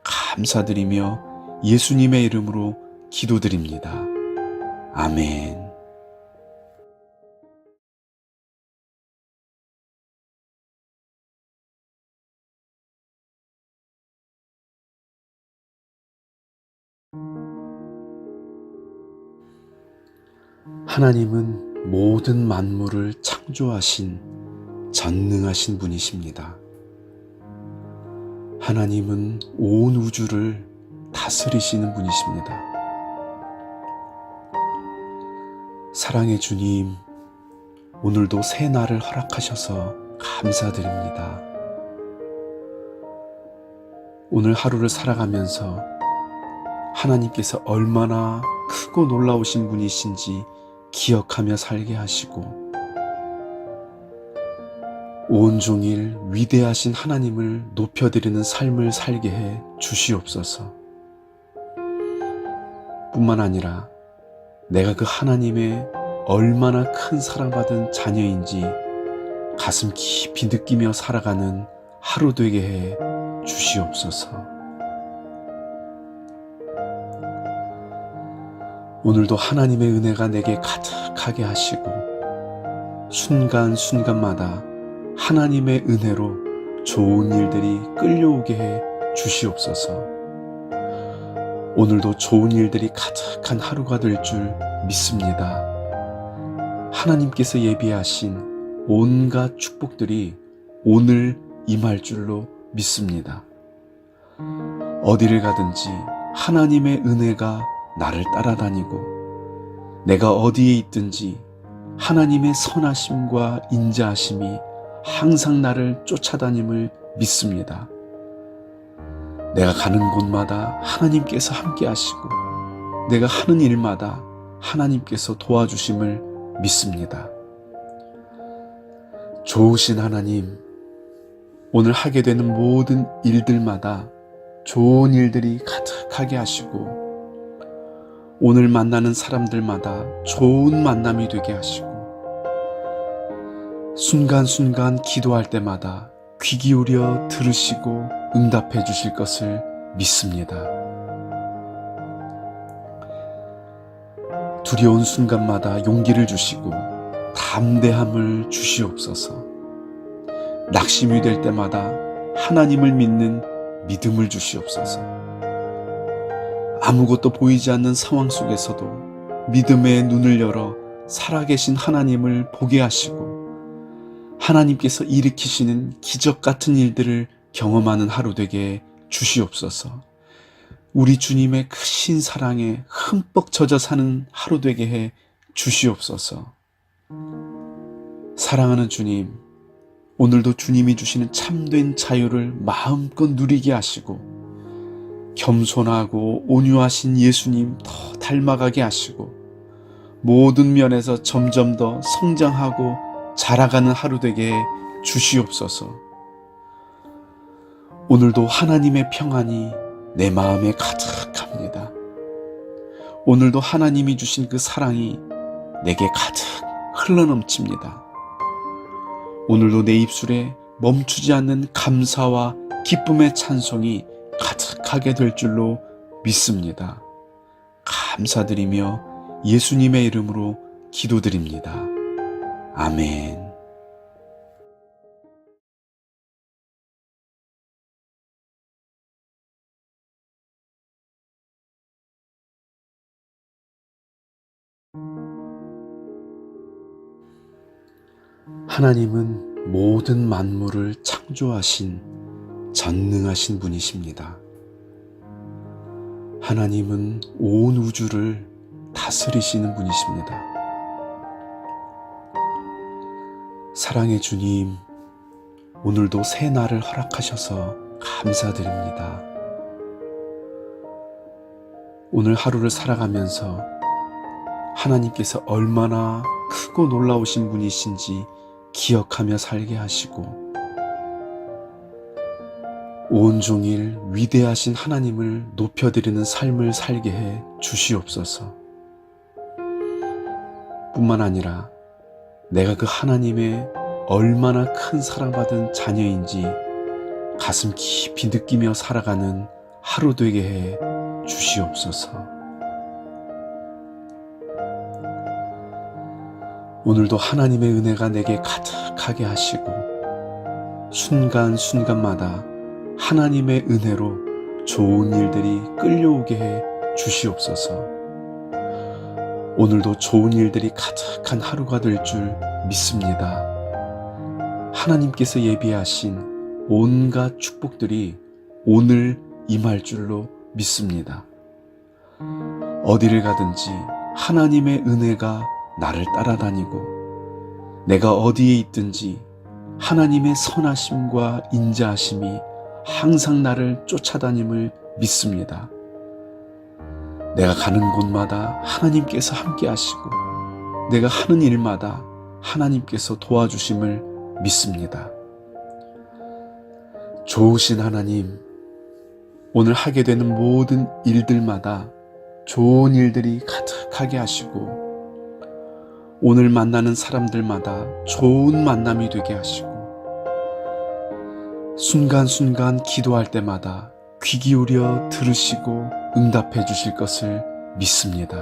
감사드리며 예수님의 이름으로 기도드립니다. 아멘. 하나님은 모든 만물을 창조하신 전능하신 분이십니다. 하나님은 온 우주를 다스리시는 분이십니다. 사랑의 주님, 오늘도 새 날을 허락하셔서 감사드립니다. 오늘 하루를 살아가면서 하나님께서 얼마나 크고 놀라우신 분이신지 기억하며 살게 하시고, 온종일 위대하신 하나님을 높여드리는 삶을 살게 해 주시옵소서. 뿐만 아니라 내가 그 하나님의 얼마나 큰 사랑받은 자녀인지 가슴 깊이 느끼며 살아가는 하루 되게 해 주시옵소서. 오늘도 하나님의 은혜가 내게 가득하게 하시고, 순간순간마다 하나님의 은혜로 좋은 일들이 끌려오게 해 주시옵소서. 오늘도 좋은 일들이 가득한 하루가 될 줄 믿습니다. 하나님께서 예비하신 온갖 축복들이 오늘 임할 줄로 믿습니다. 어디를 가든지 하나님의 은혜가 나를 따라다니고, 내가 어디에 있든지 하나님의 선하심과 인자하심이 항상 나를 쫓아다님을 믿습니다. 내가 가는 곳마다 하나님께서 함께 하시고, 내가 하는 일마다 하나님께서 도와주심을 믿습니다. 좋으신 하나님, 오늘 하게 되는 모든 일들마다 좋은 일들이 가득하게 하시고, 오늘 만나는 사람들마다 좋은 만남이 되게 하시고, 순간순간 기도할 때마다 귀 기울여 들으시고 응답해 주실 것을 믿습니다. 두려운 순간마다 용기를 주시고 담대함을 주시옵소서. 낙심이 될 때마다 하나님을 믿는 믿음을 주시옵소서. 아무것도 보이지 않는 상황 속에서도 믿음의 눈을 열어 살아계신 하나님을 보게 하시고, 하나님께서 일으키시는 기적 같은 일들을 경험하는 하루 되게 주시옵소서. 우리 주님의 크신 사랑에 흠뻑 젖어 사는 하루 되게 해 주시옵소서. 사랑하는 주님, 오늘도 주님이 주시는 참된 자유를 마음껏 누리게 하시고, 겸손하고 온유하신 예수님 더 닮아가게 하시고, 모든 면에서 점점 더 성장하고 자라가는 하루 되게 주시옵소서. 오늘도 하나님의 평안이 내 마음에 가득합니다. 오늘도 하나님이 주신 그 사랑이 내게 가득 흘러넘칩니다. 오늘도 내 입술에 멈추지 않는 감사와 기쁨의 찬송이 가득하게 될 줄로 믿습니다. 감사드리며 예수님의 이름으로 기도드립니다. 아멘. 하나님은 모든 만물을 창조하신 전능하신 분이십니다. 하나님은 온 우주를 다스리시는 분이십니다. 사랑의 주님, 오늘도 새 날을 허락하셔서 감사드립니다. 오늘 하루를 살아가면서 하나님께서 얼마나 크고 놀라우신 분이신지 기억하며 살게 하시고, 온종일 위대하신 하나님을 높여드리는 삶을 살게 해 주시옵소서. 뿐만 아니라 내가 그 하나님의 얼마나 큰 사랑받은 자녀인지 가슴 깊이 느끼며 살아가는 하루 되게 해 주시옵소서. 오늘도 하나님의 은혜가 내게 가득하게 하시고, 순간순간마다 하나님의 은혜로 좋은 일들이 끌려오게 해 주시옵소서. 오늘도 좋은 일들이 가득한 하루가 될 줄 믿습니다. 하나님께서 예비하신 온갖 축복들이 오늘 임할 줄로 믿습니다. 어디를 가든지 하나님의 은혜가 나를 따라다니고, 내가 어디에 있든지 하나님의 선하심과 인자하심이 항상 나를 쫓아다님을 믿습니다. 내가 가는 곳마다 하나님께서 함께 하시고, 내가 하는 일마다 하나님께서 도와주심을 믿습니다. 좋으신 하나님, 오늘 하게 되는 모든 일들마다 좋은 일들이 가득하게 하시고, 오늘 만나는 사람들마다 좋은 만남이 되게 하시고, 순간순간 기도할 때마다 귀 기울여 들으시고 응답해 주실 것을 믿습니다.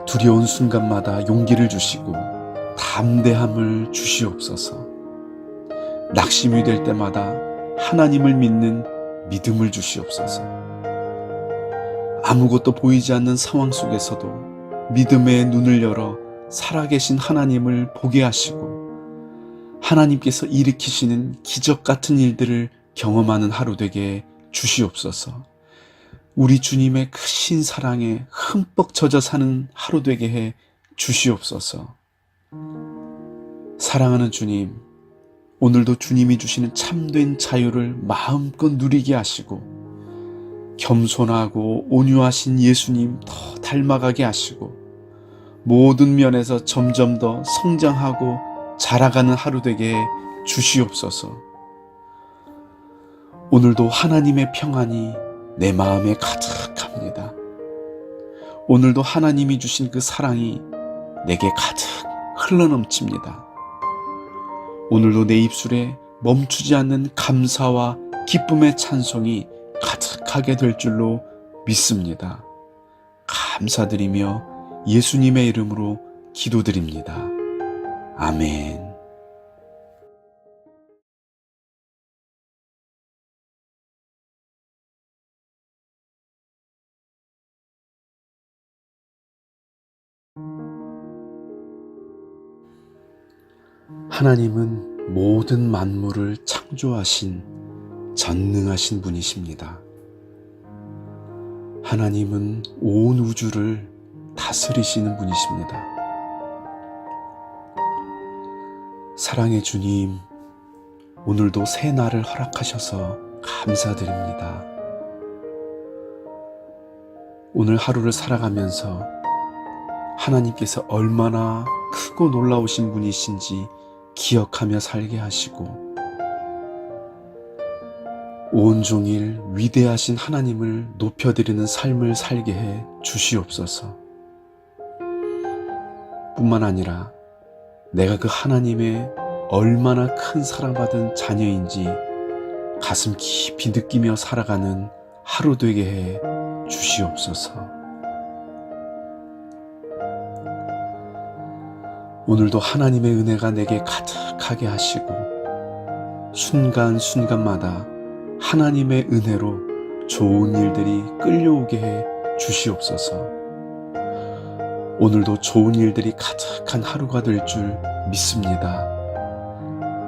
두려운 순간마다 용기를 주시고 담대함을 주시옵소서. 낙심이 될 때마다 하나님을 믿는 믿음을 주시옵소서. 아무것도 보이지 않는 상황 속에서도 믿음의 눈을 열어 살아계신 하나님을 보게 하시고, 하나님께서 일으키시는 기적 같은 일들을 경험하는 하루 되게 주시옵소서. 우리 주님의 크신 사랑에 흠뻑 젖어 사는 하루 되게 해 주시옵소서. 사랑하는 주님, 오늘도 주님이 주시는 참된 자유를 마음껏 누리게 하시고, 겸손하고 온유하신 예수님 더 닮아가게 하시고, 모든 면에서 점점 더 성장하고 자라가는 하루 되게 해 주시옵소서. 오늘도 하나님의 평안이 내 마음에 가득합니다. 오늘도 하나님이 주신 그 사랑이 내게 가득 흘러넘칩니다. 오늘도 내 입술에 멈추지 않는 감사와 기쁨의 찬송이 가득하게 될 줄로 믿습니다. 감사드리며 예수님의 이름으로 기도드립니다. 아멘. 하나님은 모든 만물을 창조하신 전능하신 분이십니다. 하나님은 온 우주를 다스리시는 분이십니다. 사랑의 주님, 오늘도 새 날을 허락하셔서 감사드립니다. 오늘 하루를 살아가면서 하나님께서 얼마나 크고 놀라우신 분이신지 기억하며 살게 하시고, 온종일 위대하신 하나님을 높여드리는 삶을 살게 해 주시옵소서. 뿐만 아니라 내가 그 하나님의 얼마나 큰 사랑받은 자녀인지 가슴 깊이 느끼며 살아가는 하루 되게 해 주시옵소서. 오늘도 하나님의 은혜가 내게 가득하게 하시고, 순간순간마다 하나님의 은혜로 좋은 일들이 끌려오게 해 주시옵소서. 오늘도 좋은 일들이 가득한 하루가 될 줄 믿습니다.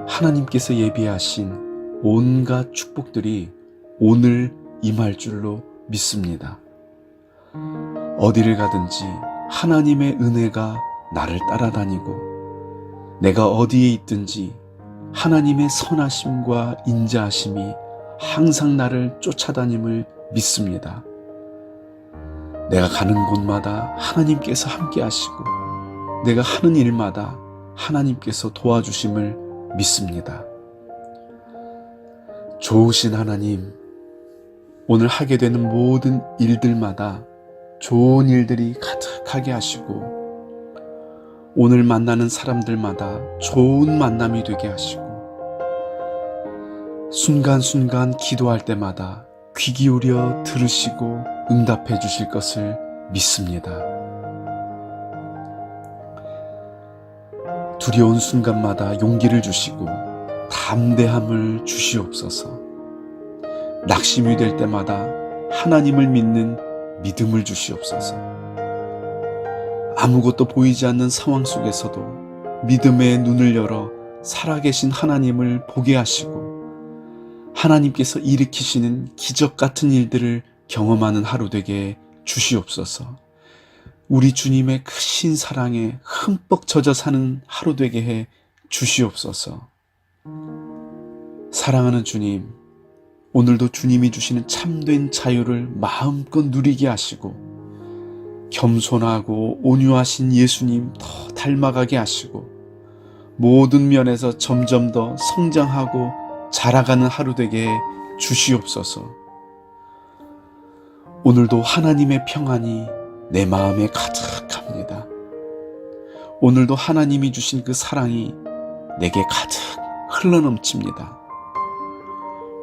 하나님께서 예비하신 온갖 축복들이 오늘 임할 줄로 믿습니다. 어디를 가든지 하나님의 은혜가 나를 따라다니고, 내가 어디에 있든지 하나님의 선하심과 인자하심이 항상 나를 쫓아다님을 믿습니다. 내가 가는 곳마다 하나님께서 함께 하시고, 내가 하는 일마다 하나님께서 도와주심을 믿습니다. 좋으신 하나님, 오늘 하게 되는 모든 일들마다 좋은 일들이 가득하게 하시고, 오늘 만나는 사람들마다 좋은 만남이 되게 하시고, 순간순간 기도할 때마다 귀 기울여 들으시고 응답해 주실 것을 믿습니다. 두려운 순간마다 용기를 주시고 담대함을 주시옵소서. 낙심이 될 때마다 하나님을 믿는 믿음을 주시옵소서. 아무것도 보이지 않는 상황 속에서도 믿음의 눈을 열어 살아계신 하나님을 보게 하시고 하나님께서 일으키시는 기적 같은 일들을 경험하는 하루 되게 주시옵소서. 우리 주님의 크신 사랑에 흠뻑 젖어 사는 하루 되게 해 주시옵소서. 사랑하는 주님, 오늘도 주님이 주시는 참된 자유를 마음껏 누리게 하시고 겸손하고 온유하신 예수님 더 닮아가게 하시고 모든 면에서 점점 더 성장하고 자라가는 하루 되게 해 주시옵소서. 오늘도 하나님의 평안이 내 마음에 가득합니다. 오늘도 하나님이 주신 그 사랑이 내게 가득 흘러넘칩니다.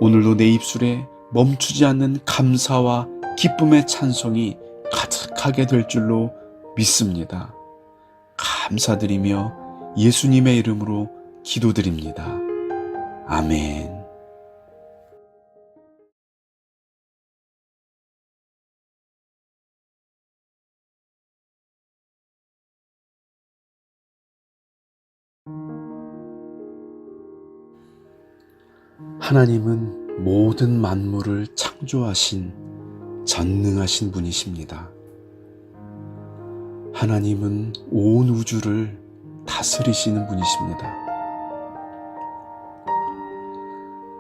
오늘도 내 입술에 멈추지 않는 감사와 기쁨의 찬송이 가득하게 될 줄로 믿습니다. 감사드리며 예수님의 이름으로 기도드립니다. 아멘. 하나님은 모든 만물을 창조하신 전능하신 분이십니다. 하나님은 온 우주를 다스리시는 분이십니다.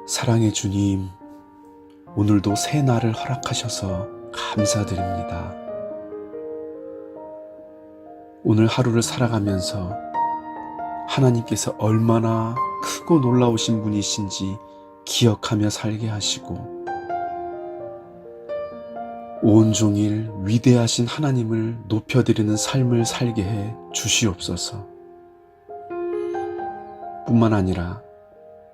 사랑의 주님, 오늘도 새 날을 허락하셔서 감사드립니다. 오늘 하루를 살아가면서 하나님께서 얼마나 크고 놀라우신 분이신지 기억하며 살게 하시고 온종일 위대하신 하나님을 높여드리는 삶을 살게 해 주시옵소서. 뿐만 아니라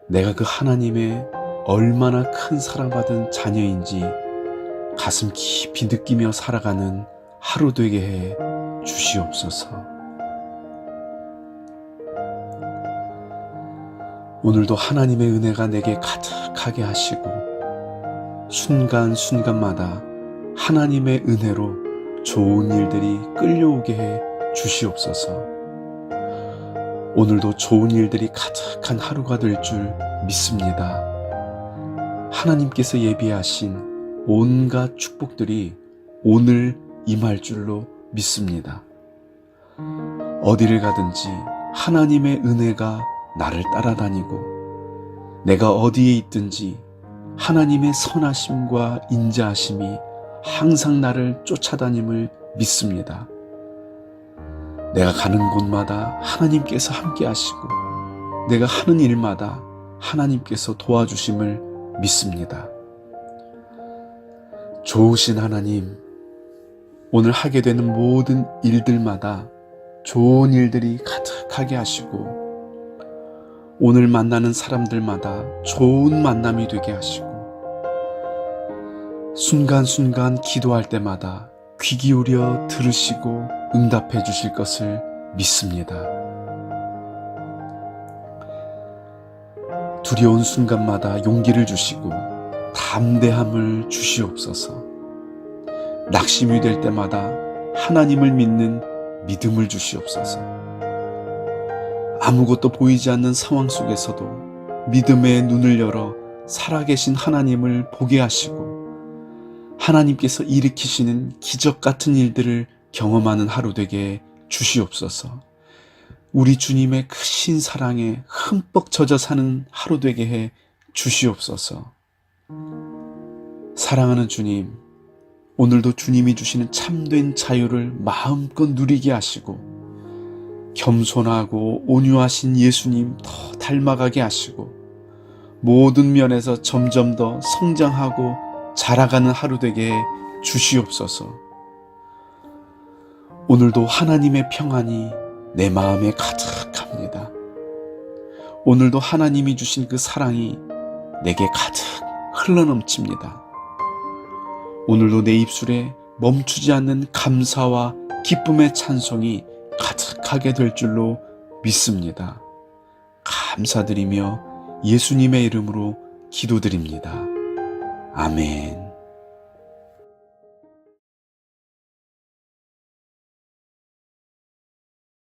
내가 그 하나님의 얼마나 큰 사랑받은 자녀인지 가슴 깊이 느끼며 살아가는 하루 되게 해 주시옵소서. 오늘도 하나님의 은혜가 내게 가득하게 하시고 순간순간마다 하나님의 은혜로 좋은 일들이 끌려오게 해 주시옵소서. 오늘도 좋은 일들이 가득한 하루가 될 줄 믿습니다. 하나님께서 예비하신 온갖 축복들이 오늘 임할 줄로 믿습니다. 어디를 가든지 하나님의 은혜가 나를 따라다니고 내가 어디에 있든지 하나님의 선하심과 인자하심이 항상 나를 쫓아다님을 믿습니다. 내가 가는 곳마다 하나님께서 함께 하시고 내가 하는 일마다 하나님께서 도와주심을 믿습니다. 좋으신 하나님, 오늘 하게 되는 모든 일들마다 좋은 일들이 가득하게 하시고 오늘 만나는 사람들마다 좋은 만남이 되게 하시고 순간순간 기도할 때마다 귀 기울여 들으시고 응답해 주실 것을 믿습니다. 두려운 순간마다 용기를 주시고 담대함을 주시옵소서. 낙심이 될 때마다 하나님을 믿는 믿음을 주시옵소서. 아무것도 보이지 않는 상황 속에서도 믿음의 눈을 열어 살아계신 하나님을 보게 하시고 하나님께서 일으키시는 기적 같은 일들을 경험하는 하루 되게 주시옵소서. 우리 주님의 크신 사랑에 흠뻑 젖어 사는 하루 되게 해 주시옵소서. 사랑하는 주님, 오늘도 주님이 주시는 참된 자유를 마음껏 누리게 하시고 겸손하고 온유하신 예수님 더 닮아가게 하시고 모든 면에서 점점 더 성장하고 자라가는 하루 되게 해 주시옵소서. 오늘도 하나님의 평안이 내 마음에 가득합니다. 오늘도 하나님이 주신 그 사랑이 내게 가득 흘러넘칩니다. 오늘도 내 입술에 멈추지 않는 감사와 기쁨의 찬송이 가득하게 될 줄로 믿습니다. 감사드리며 예수님의 이름으로 기도드립니다. 아멘.